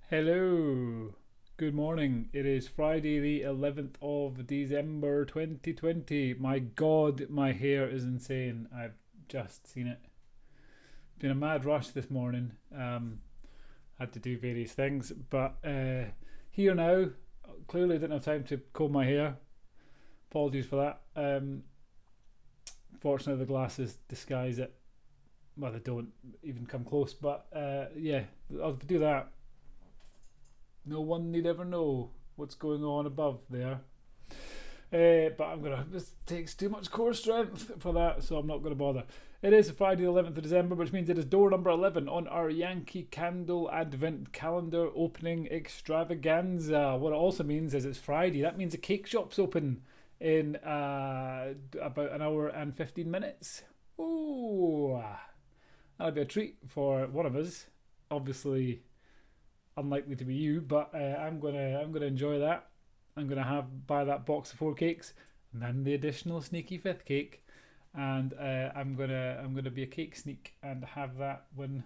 Hello. Good morning. It is Friday, the 11th of December 2020. My God, my hair is insane. I've just seen it. It's been a mad rush this morning. Had to do various things, but here now. Clearly, didn't have time to comb my hair. Apologies for that. Fortunately, the glasses disguise it. Well, they don't even come close, but yeah, I'll do that. No one need ever know what's going on above there. But I'm gonna. This takes too much core strength for that, so I'm not gonna bother. It is Friday, the 11th of December, which means it is door number 11 on our Yankee Candle Advent Calendar opening extravaganza. What it also means is it's Friday. That means the cake shop's open in about an hour and 15 minutes. Ooh, that'll be a treat for one of us. Obviously, unlikely to be you, but I'm gonna enjoy that. I'm gonna buy that box of 4 cakes and then the additional sneaky fifth cake, and I'm gonna be a cake sneak and have that when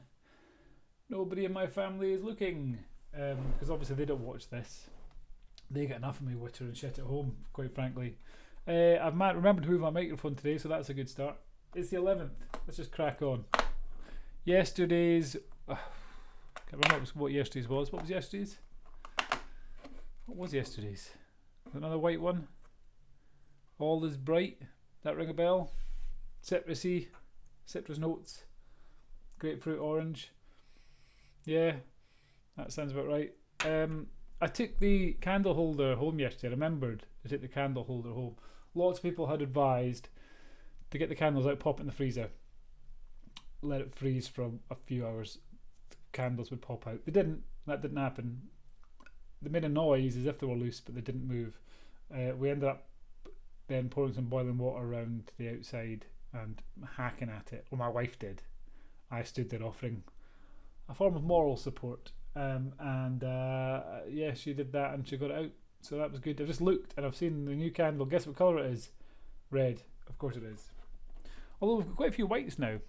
nobody in my family is looking, because obviously they don't watch this. They get enough of me witter and shit at home, quite frankly. I've remembered to move my microphone today, so that's a good start. It's the 11th. Let's just crack on. Yesterday's. Can't remember what yesterday's was. What was yesterday's? What was yesterday's? Another white one. All is bright. That ring a bell? Citrusy. Citrus notes. Grapefruit orange. Yeah, that sounds about right. I took the candle holder home yesterday. I remembered to take the candle holder home. Lots of people had advised to get the candles out, pop it in the freezer, let it freeze for a few hours. Candles would pop out. They didn't. That didn't happen. They made a noise as if they were loose, but they didn't move. We ended up then pouring some boiling water around the outside and hacking at it. Well, my wife did. I stood there offering a form of moral support. Yeah, she did that and she got it out. So that was good. I just looked and I've seen the new candle. Guess what colour it is? Red. Of course it is. Although we've got quite a few whites now.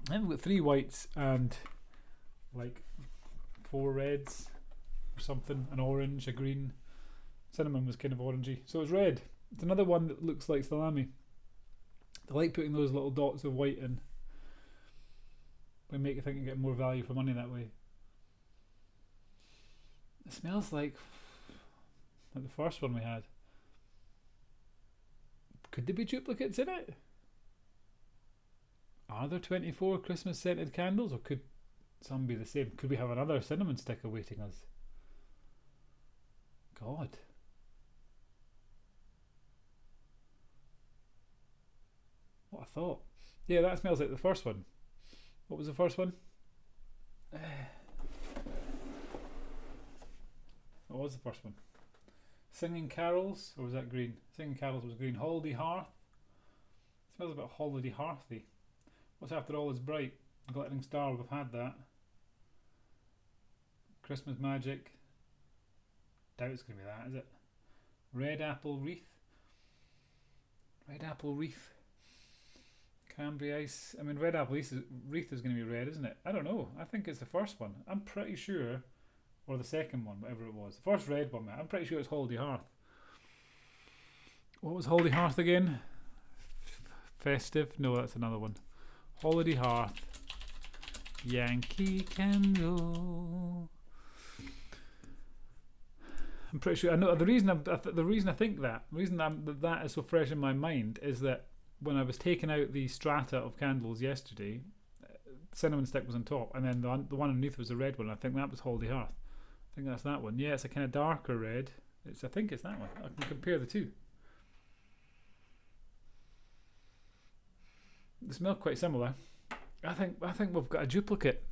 I think we've got 3 whites and like 4 reds or something, an orange, a green. Cinnamon was kind of orangey, so it's red. It's another one that looks like salami. I like putting those little dots of white in. They make you think you get more value for money that way. It smells like the first one we had. Could there be duplicates in it? Are there 24 Christmas scented candles, or could some be the same? Could we have another cinnamon stick awaiting us? God. What a thought. Yeah, that smells like the first one. What was the first one? What was the first one? Singing Carols, or was that green? Singing Carols was green. Holiday Hearth. It smells a bit holiday hearthy. What's After All Is Bright? Glittering Star, we've had that. Christmas Magic. Doubt it's going to be that, is it? Red Apple Wreath. Red Apple Wreath. Cranberry Ice. I mean, Red Apple Wreath is going to be red, isn't it? I don't know. I think it's the first one. I'm pretty sure. Or the second one, whatever it was. The first red one, I'm pretty sure it's Holiday Hearth. What was Holiday Hearth again? Festive? No, that's another one. Holiday Hearth. Yankee Candle. I'm pretty sure. I know the reason. The reason I think that. The reason that is so fresh in my mind is that when I was taking out the strata of candles yesterday, cinnamon stick was on top, and then the one underneath was a red one. I think that was Holiday Hearth. I think that's that one. Yeah, it's a kind of darker red. I think it's that one. I can compare the two. They smell quite similar. I think we've got a duplicate.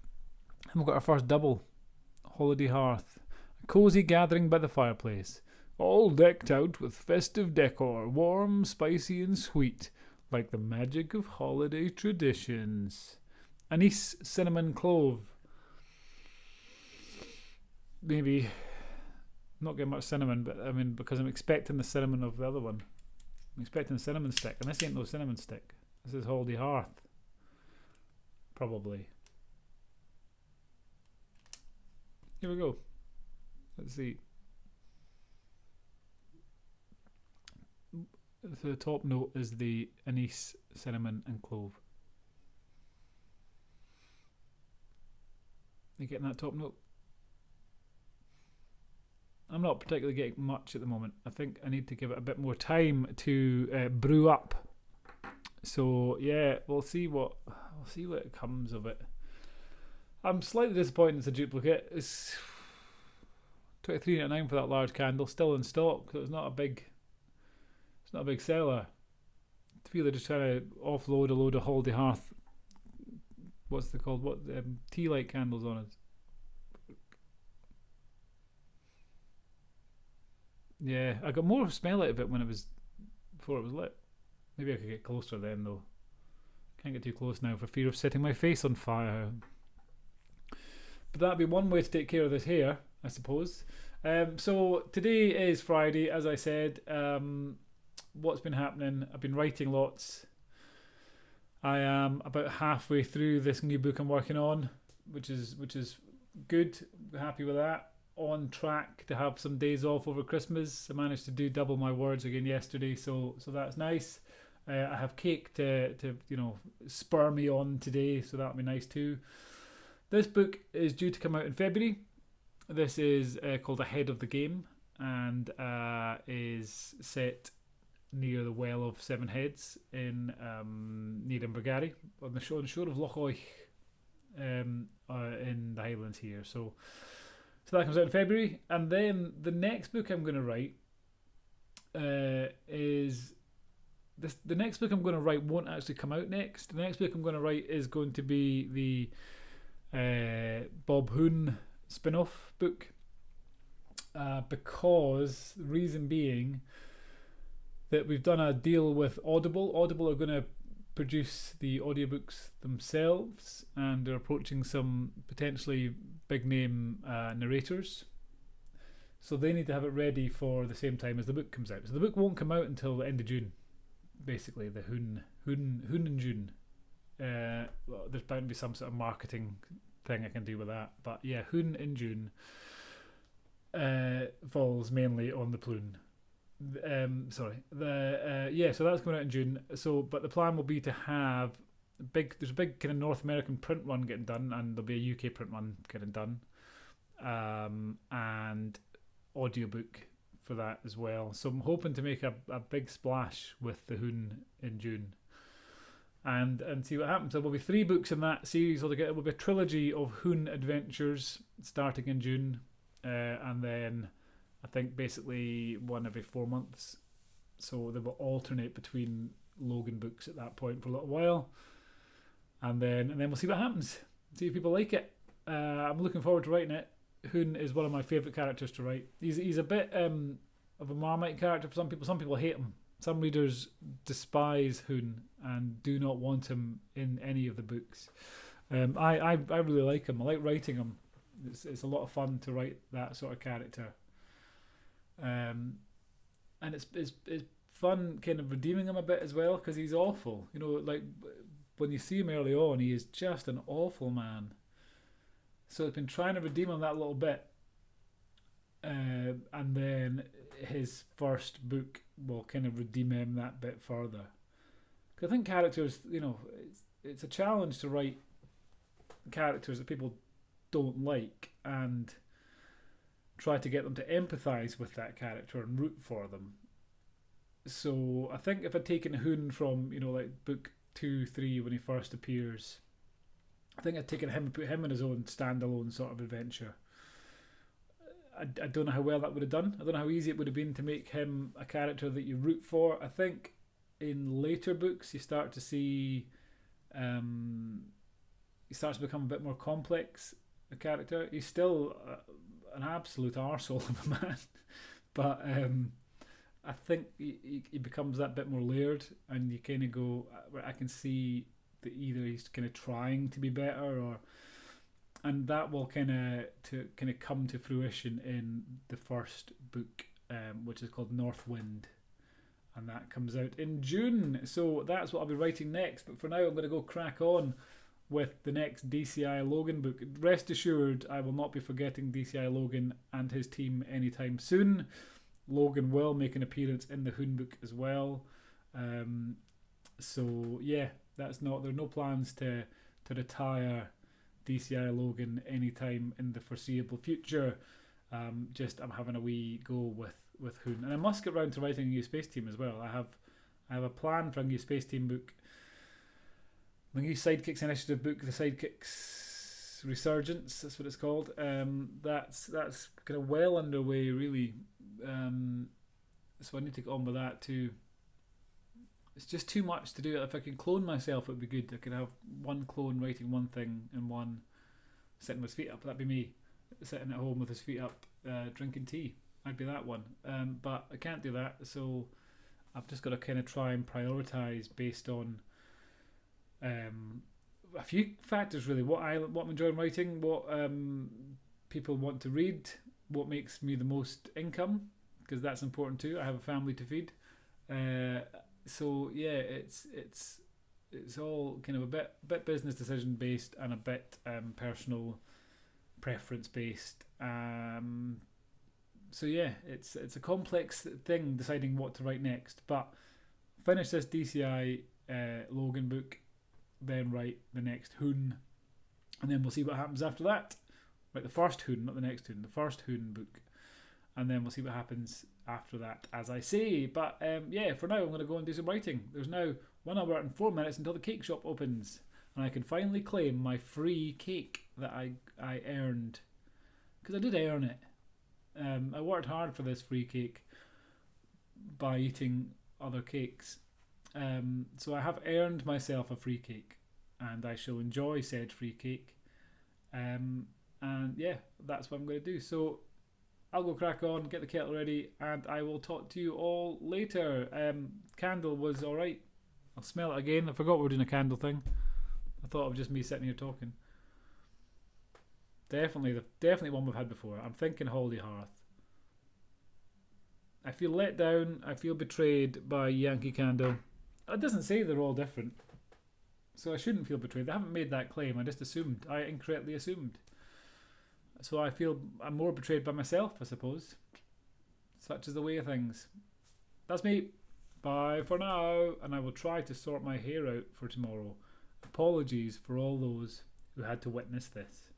And we've got our first double. Holiday Hearth. A cosy gathering by the fireplace. All decked out with festive decor. Warm, spicy and sweet. Like the magic of holiday traditions. Anise, cinnamon, clove. Maybe not getting much cinnamon, but I mean, because I'm expecting the cinnamon of the other one. I'm expecting the cinnamon stick, and this ain't no cinnamon stick. This is Holiday Hearth. Probably. Here we go. Let's see. The top note is the anise, cinnamon, and clove. You getting that top note? I'm not particularly getting much at the moment. I think I need to give it a bit more time to brew up. So yeah, we'll see what comes of it. I'm slightly disappointed it's a duplicate. It's 23.99 for that large candle, still in stock. So it's not a big seller. I feel they're just trying to offload a load of Holiday Hearth. What's they called? What tea light candles on it? Yeah, I got more smell out of it before it was lit. Maybe I could get closer then though. Can't get too close now for fear of setting my face on fire. But that'd be one way to take care of this hair, I suppose. So today is Friday, as I said. What's been happening? I've been writing lots. I am about halfway through this new book I'm working on, which is good. Happy with that. On track to have some days off over Christmas. I managed to do double my words again yesterday, so that's nice. I have cake to spur me on today, so that'll be nice too. This book is due to come out in February. This is called Ahead of the Game and is set near the Well of Seven Heads in near Invergarry on the shore of Loch Oich in the Highlands here. So that comes out in February, and then the next book I'm going to write is this. The next book I'm going to write won't actually come out next. The next book I'm going to write is going to be the Bob Hoon spin-off book, because the reason being that we've done a deal with Audible. Audible are going to produce the audiobooks themselves, and they're approaching some potentially big name narrators, so they need to have it ready for the same time as the book comes out. So the book won't come out until the end of June, basically. The Hoon in June. Well, there's bound to be some sort of marketing thing I can do with that, but yeah, Hoon in June falls mainly on the Ploon. So that's coming out in June. So, but the plan will be to have there's a big kind of North American print run getting done, and there'll be a UK print run getting done, and audiobook for that as well. So I'm hoping to make a big splash with the Hoon in June, and see what happens. There will be 3 books in that series altogether. It will be a trilogy of Hoon adventures starting in June, and then I think basically one every 4 months. So they will alternate between Logan books at that point for a little while, and then we'll see what happens. See if people like it. I'm looking forward to writing it. Hoon is one of my favourite characters to write. He's a bit of a Marmite character for some people. Some people hate him. Some readers despise Hoon and do not want him in any of the books. I really like him. I like writing him. It's a lot of fun to write that sort of character. And it's fun kind of redeeming him a bit as well, because he's awful. Like when you see him early on, he is just an awful man. So I've been trying to redeem him that little bit, and then his first book will kind of redeem him that bit further. Because I think characters, it's a challenge to write characters that people don't like and try to get them to empathise with that character and root for them. So I think if I'd taken Hoon from, like book 2, 3 when he first appears, I think I'd taken him and put him in his own standalone sort of adventure. I don't know how well that would have done. I don't know how easy it would have been to make him a character that you root for. I think in later books you start to see he starts to become a bit more complex, a character. He's still an absolute arsehole of a man, but I think he becomes that bit more layered, and you kind of go, I can see that either he's kind of trying to be better, and that will kind of come to fruition in the first book, which is called Northwind, and that comes out in June. So that's what I'll be writing next. But for now, I'm going to go crack on with the next DCI Logan book. Rest assured, I will not be forgetting DCI Logan and his team anytime soon. Logan will make an appearance in the Hoon book as well. So yeah, there's no plans to retire DCI Logan anytime in the foreseeable future. Just I'm having a wee go with Hoon, and I must get round to writing a new Space Team as well. I have a plan for a new Space Team book. The new Sidekicks Initiative book, the Sidekicks Resurgence, that's what it's called. That's kind of well underway, really. So I need to get on with that too. It's just too much to do. If I could clone myself, it would be good. I could have one clone writing one thing and one sitting with his feet up. That'd be me, sitting at home with his feet up, drinking tea. I'd be that one. But I can't do that, so I've just got to kind of try and prioritise based on a few factors, really. What I'm enjoying writing, what people want to read, what makes me the most income, because that's important too. I have a family to feed. So yeah, it's all kind of a bit business decision based and a bit personal preference based. So yeah, it's a complex thing deciding what to write next. But finish this DCI Logan book, then write the next Hoon, and then we'll see what happens after that. Write the first Hoon, not the next Hoon, the first Hoon book, and then we'll see what happens after that, as I say. But yeah, for now I'm going to go and do some writing. There's now 1 hour and 4 minutes until the cake shop opens, and I can finally claim my free cake that I earned, because I did earn it. I worked hard for this free cake by eating other cakes. So I have earned myself a free cake, and I shall enjoy said free cake. And yeah, that's what I'm going to do. So I'll go crack on, get the kettle ready, and I will talk to you all later. Candle was alright. I'll smell it again. I forgot we were doing a candle thing. I thought it was just me sitting here talking. Definitely one we've had before. I'm thinking Holy Hearth. I feel let down. I feel betrayed by Yankee Candle. It doesn't say they're all different, so I shouldn't feel betrayed. I haven't made that claim. I just assumed. I incorrectly assumed. So I feel I'm more betrayed by myself, I suppose. Such is the way of things. That's me. Bye for now. And I will try to sort my hair out for tomorrow. Apologies for all those who had to witness this.